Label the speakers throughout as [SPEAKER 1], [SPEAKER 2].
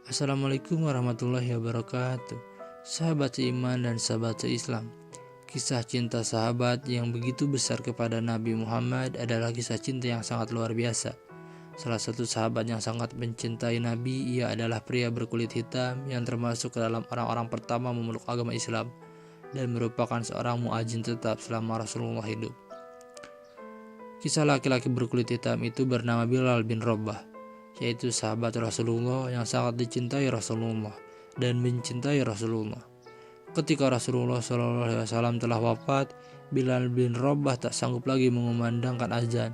[SPEAKER 1] Assalamualaikum warahmatullahi wabarakatuh. Sahabat seiman dan sahabat seislam, kisah cinta sahabat yang begitu besar kepada Nabi Muhammad adalah kisah cinta yang sangat luar biasa. Salah satu sahabat yang sangat mencintai Nabi, ia adalah pria berkulit hitam yang termasuk ke dalam orang-orang pertama memeluk agama Islam dan merupakan seorang muadzin tetap selama Rasulullah hidup. Kisah laki-laki berkulit hitam itu bernama Bilal bin Rabah, yaitu sahabat Rasulullah yang sangat dicintai Rasulullah dan mencintai Rasulullah. Ketika Rasulullah SAW telah wafat, Bilal bin Rabah tak sanggup lagi mengumandangkan azan.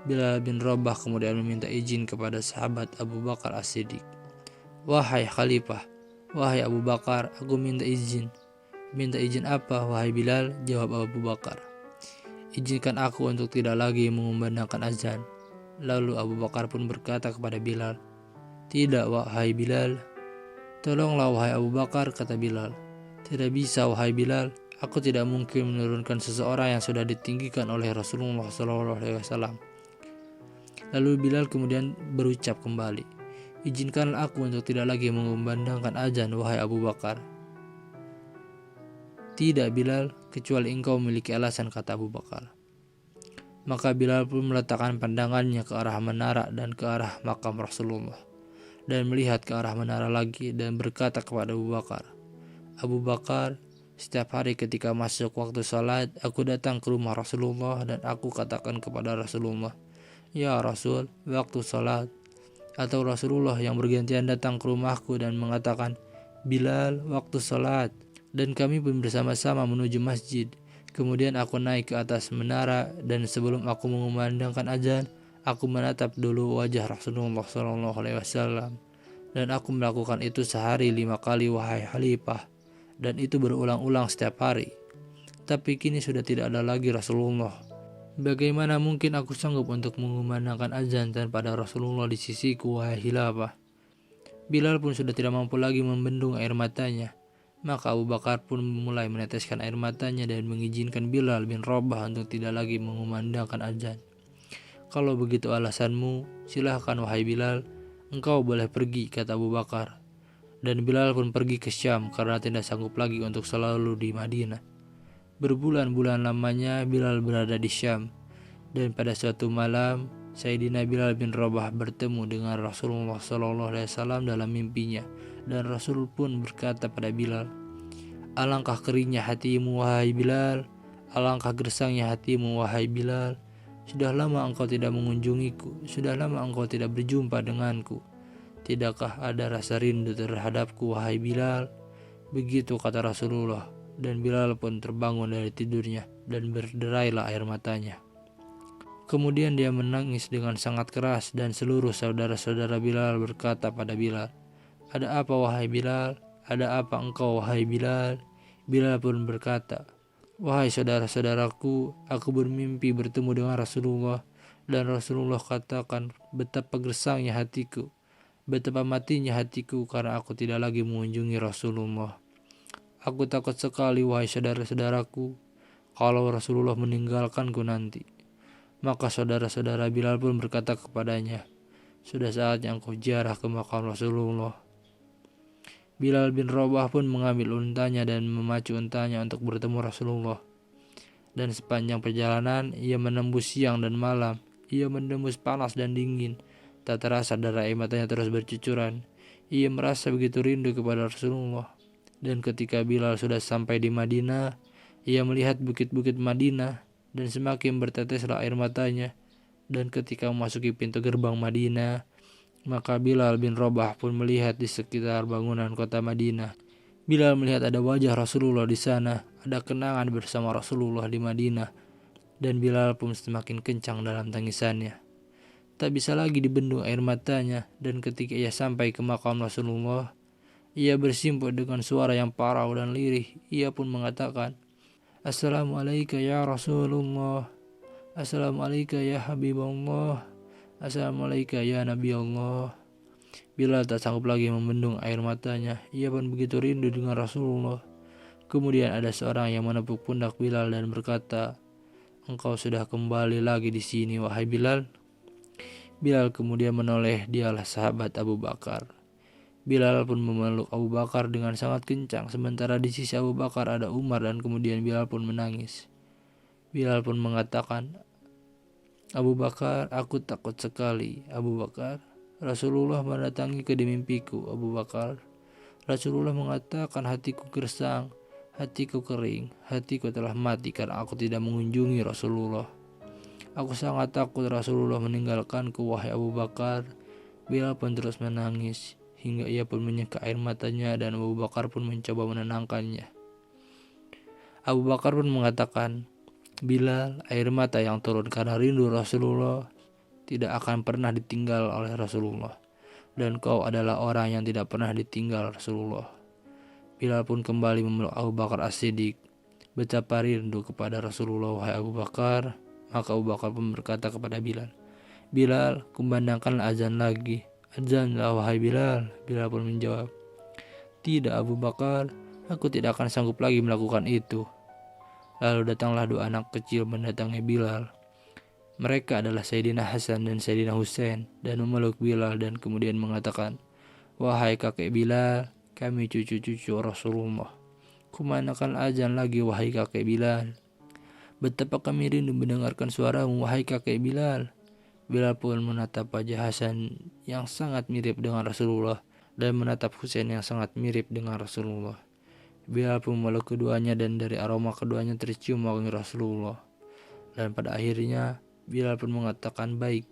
[SPEAKER 1] Bilal bin Rabah kemudian meminta izin kepada sahabat Abu Bakar As-Siddiq. "Wahai Khalifah, wahai Abu Bakar, aku minta izin." "Minta izin apa, wahai Bilal?" jawab Abu Bakar. "Izinkan aku untuk tidak lagi mengumandangkan azan." Lalu Abu Bakar pun berkata kepada Bilal, "Tidak, wahai Bilal." "Tolonglah wahai Abu Bakar," kata Bilal. "Tidak bisa wahai Bilal, aku tidak mungkin menurunkan seseorang yang sudah ditinggikan oleh Rasulullah SAW." Lalu Bilal kemudian berucap kembali, "Izinkanlah aku untuk tidak lagi mengumandangkan azan, wahai Abu Bakar." "Tidak Bilal, kecuali engkau memiliki alasan," kata Abu Bakar. Maka Bilal pun meletakkan pandangannya ke arah menara dan ke arah makam Rasulullah, dan melihat ke arah menara lagi dan berkata kepada Abu Bakar, "Abu Bakar, setiap hari ketika masuk waktu salat, aku datang ke rumah Rasulullah dan aku katakan kepada Rasulullah, 'Ya Rasul, waktu salat.' Atau Rasulullah yang bergantian datang ke rumahku dan mengatakan, 'Bilal, waktu salat.' Dan kami pun bersama-sama menuju masjid. Kemudian aku naik ke atas menara dan sebelum aku mengumandangkan azan, aku menatap dulu wajah Rasulullah SAW. Dan aku melakukan itu sehari 5 kali, wahai Khalifah, dan itu berulang-ulang setiap hari. Tapi kini sudah tidak ada lagi Rasulullah. Bagaimana mungkin aku sanggup untuk mengumandangkan azan tanpa ada Rasulullah di sisiku, wahai Khalifah?" Bilal pun sudah tidak mampu lagi membendung air matanya. Maka Abu Bakar pun mulai meneteskan air matanya dan mengizinkan Bilal bin Rabah untuk tidak lagi mengumandangkan azan. "Kalau begitu alasanmu, silahkan wahai Bilal, engkau boleh pergi," kata Abu Bakar. Dan Bilal pun pergi ke Syam karena tidak sanggup lagi untuk selalu di Madinah. Berbulan-bulan lamanya Bilal berada di Syam, dan pada suatu malam Sayyidina Bilal bin Rabah bertemu dengan Rasulullah SAW dalam mimpinya, dan Rasul pun berkata pada Bilal, "Alangkah keringnya hatimu, wahai Bilal, alangkah gersangnya hatimu, wahai Bilal. Sudah lama engkau tidak mengunjungiku, sudah lama engkau tidak berjumpa denganku. Tidakkah ada rasa rindu terhadapku, wahai Bilal?" Begitu kata Rasulullah, dan Bilal pun terbangun dari tidurnya dan berderailah air matanya. Kemudian dia menangis dengan sangat keras dan seluruh saudara-saudara Bilal berkata pada Bilal, "Ada apa wahai Bilal? Ada apa engkau wahai Bilal?" Bilal pun berkata, "Wahai saudara-saudaraku, aku bermimpi bertemu dengan Rasulullah, dan Rasulullah katakan betapa gersangnya hatiku, betapa matinya hatiku karena aku tidak lagi mengunjungi Rasulullah. Aku takut sekali wahai saudara-saudaraku, kalau Rasulullah meninggalkanku nanti." Maka saudara-saudara Bilal pun berkata kepadanya, "Sudah saatnya engkau ziarah ke makam Rasulullah." Bilal bin Rabah pun mengambil untanya dan memacu untanya untuk bertemu Rasulullah. Dan sepanjang perjalanan, ia menembus siang dan malam. Ia menembus panas dan dingin. Tak terasa darah air matanya terus bercucuran. Ia merasa begitu rindu kepada Rasulullah. Dan ketika Bilal sudah sampai di Madinah, ia melihat bukit-bukit Madinah, dan semakin berteteslah air matanya. Dan ketika memasuki pintu gerbang Madinah, maka Bilal bin Rabah pun melihat di sekitar bangunan kota Madinah. Bilal melihat ada wajah Rasulullah di sana, ada kenangan bersama Rasulullah di Madinah, dan Bilal pun semakin kencang dalam tangisannya. Tak bisa lagi dibendung air matanya, dan ketika ia sampai ke makam Rasulullah, ia bersimpul dengan suara yang parau dan lirih. Ia pun mengatakan, "Assalamualaikum ya Rasulullah, Assalamualaikum ya Habibullah, Assalamualaikum ya Nabi Allah." Bilal tak sanggup lagi membendung air matanya. Ia pun begitu rindu dengan Rasulullah. Kemudian ada seorang yang menepuk pundak Bilal dan berkata, "Engkau sudah kembali lagi di sini, wahai Bilal." Bilal kemudian menoleh, dialah sahabat Abu Bakar. Bilal pun memeluk Abu Bakar dengan sangat kencang, sementara di sisi Abu Bakar ada Umar dan kemudian Bilal pun menangis. Bilal pun mengatakan, Abu Bakar, aku takut sekali. Abu Bakar, Rasulullah mendatangi ke mimpiku. Abu Bakar, Rasulullah mengatakan hatiku gersang, hatiku kering, hatiku telah mati karena aku tidak mengunjungi Rasulullah. Aku sangat takut Rasulullah meninggalkanku, wahai Abu Bakar. Bilal pun terus menangis, hingga ia pun menyeka air matanya dan Abu Bakar pun mencoba menenangkannya. Abu Bakar pun mengatakan, Bilal, air mata yang turun karena rindu Rasulullah tidak akan pernah ditinggal oleh Rasulullah. Dan kau adalah orang yang tidak pernah ditinggal Rasulullah. Bilal pun kembali memeluk Abu Bakar As-Siddiq. Betapa rindu kepada Rasulullah, wahai Abu Bakar. Maka Abu Bakar pun berkata kepada Bilal, Bilal, kumandangkanlah azan lagi. Azanlah wahai Bilal. Bilal pun menjawab, tidak Abu Bakar, aku tidak akan sanggup lagi melakukan itu. Lalu datanglah dua anak kecil mendatangi Bilal. Mereka adalah Sayyidina Hasan dan Sayyidina Husain dan memeluk Bilal dan kemudian mengatakan, wahai kakek Bilal, kami cucu-cucu Rasulullah. Kumandangkan azan lagi wahai kakek Bilal. Betapa kami rindu mendengarkan suaramu wahai kakek Bilal. Bilal pun menatap wajah Hasan yang sangat mirip dengan Rasulullah dan menatap Husain yang sangat mirip dengan Rasulullah. Bilal pun memeluk keduanya dan dari aroma keduanya tercium wangi Rasulullah. Dan pada akhirnya Bilal pun mengatakan, baik,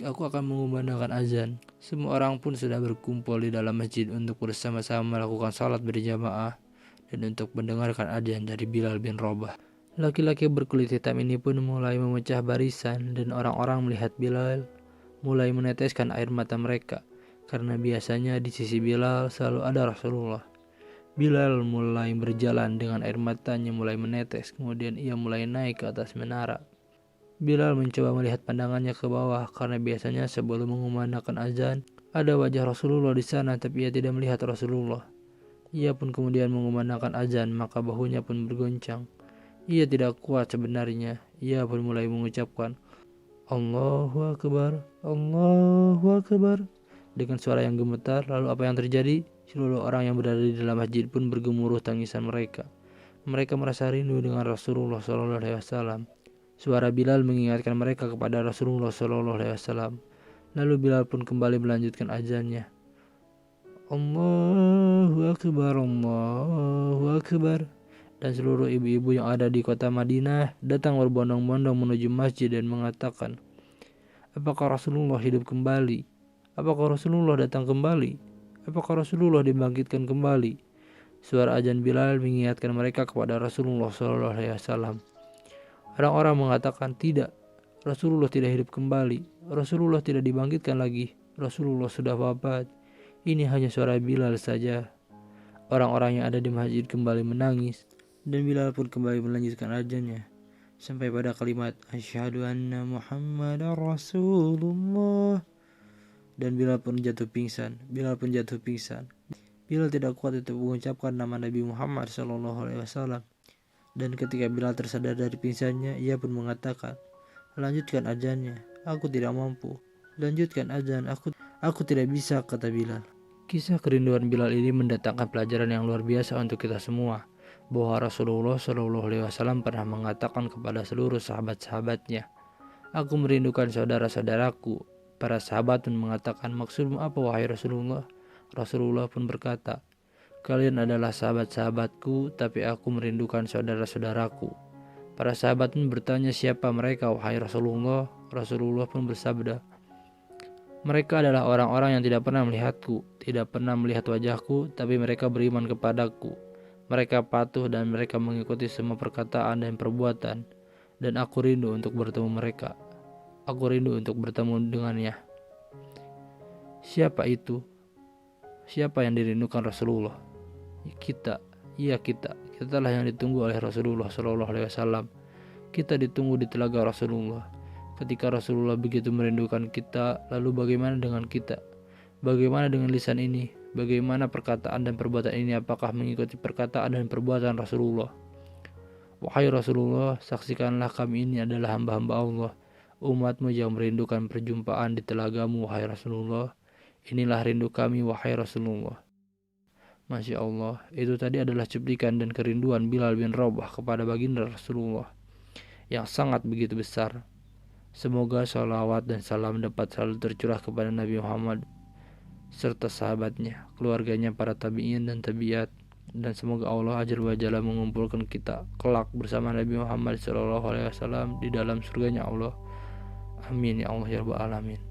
[SPEAKER 1] aku akan mengumandangkan azan. Semua orang pun sudah berkumpul di dalam masjid untuk bersama-sama melakukan salat berjamaah dan untuk mendengarkan azan dari Bilal bin Rabah. Laki-laki berkulit hitam ini pun mulai memecah barisan dan orang-orang melihat Bilal mulai meneteskan air mata mereka karena biasanya di sisi Bilal selalu ada Rasulullah. Bilal mulai berjalan dengan air matanya mulai menetes, kemudian ia mulai naik ke atas menara. Bilal mencoba melihat pandangannya ke bawah karena biasanya sebelum mengumandangkan azan ada wajah Rasulullah di sana, tapi ia tidak melihat Rasulullah. Ia pun kemudian mengumandangkan azan, maka bahunya pun bergoncang. Ia tidak kuat sebenarnya. Ia pun mulai mengucapkan, Allahu Akbar, Allahu Akbar, dengan suara yang gemetar. Lalu apa yang terjadi? Seluruh orang yang berada di dalam masjid pun bergemuruh tangisan mereka. Mereka merasa rindu dengan Rasulullah SAW. Suara Bilal mengingatkan mereka kepada Rasulullah SAW. Lalu Bilal pun kembali melanjutkan azannya. Allahu Akbar, Allahu Akbar. Dan seluruh ibu-ibu yang ada di kota Madinah datang berbondong-bondong menuju masjid dan mengatakan, apakah Rasulullah hidup kembali? Apakah Rasulullah datang kembali? Apakah Rasulullah dibangkitkan kembali? Suara azan Bilal mengingatkan mereka kepada Rasulullah SAW. Orang-orang mengatakan, tidak, Rasulullah tidak hidup kembali. Rasulullah tidak dibangkitkan lagi. Rasulullah sudah wafat. Ini hanya suara Bilal saja. Orang-orang yang ada di masjid kembali menangis. Dan Bilal pun kembali melanjutkan azannya sampai pada kalimat Asyhadu anna Muhammadar Rasulullah. Dan Bilal pun jatuh pingsan. Bilal tidak kuat untuk mengucapkan nama Nabi Muhammad SAW. Dan ketika Bilal tersadar dari pingsannya, ia pun mengatakan, lanjutkan azannya, aku tidak mampu. Lanjutkan azan, aku tidak bisa, kata Bilal. Kisah kerinduan Bilal ini mendatangkan pelajaran yang luar biasa untuk kita semua, bahwa Rasulullah SAW pernah mengatakan kepada seluruh sahabat-sahabatnya, aku merindukan saudara-saudaraku. Para sahabat pun mengatakan, maksudmu apa wahai Rasulullah? Rasulullah pun berkata, kalian adalah sahabat-sahabatku, tapi aku merindukan saudara-saudaraku. Para sahabat pun bertanya, siapa mereka wahai Rasulullah? Rasulullah pun bersabda, mereka adalah orang-orang yang tidak pernah melihatku, tidak pernah melihat wajahku, tapi mereka beriman kepadaku. Mereka patuh dan mereka mengikuti semua perkataan dan perbuatan. Dan aku rindu untuk bertemu mereka. Aku rindu untuk bertemu dengannya. Siapa itu? Siapa yang dirindukan Rasulullah? Kita. Iya kita. Kitalah yang ditunggu oleh Rasulullah SAW. Kita ditunggu di telaga Rasulullah. Ketika Rasulullah begitu merindukan kita, lalu bagaimana dengan kita? Bagaimana dengan lisan ini? Bagaimana perkataan dan perbuatan ini? Apakah mengikuti perkataan dan perbuatan Rasulullah? Wahai Rasulullah, saksikanlah kami ini adalah hamba-hamba Allah, umatmu yang merindukan perjumpaan di telagamu, wahai Rasulullah. Inilah rindu kami wahai Rasulullah. Masya Allah, itu tadi adalah cuplikan dan kerinduan Bilal bin Rabah kepada baginda Rasulullah yang sangat begitu besar. Semoga salawat dan salam dapat selalu tercurah kepada Nabi Muhammad serta sahabatnya, keluarganya, para tabi'in dan tabi'at, dan semoga Allah Azza wa Jalla mengumpulkan kita kelak bersama Nabi Muhammad SAW di dalam surganya Allah. Amin ya Allah ya Rabbal Alamin.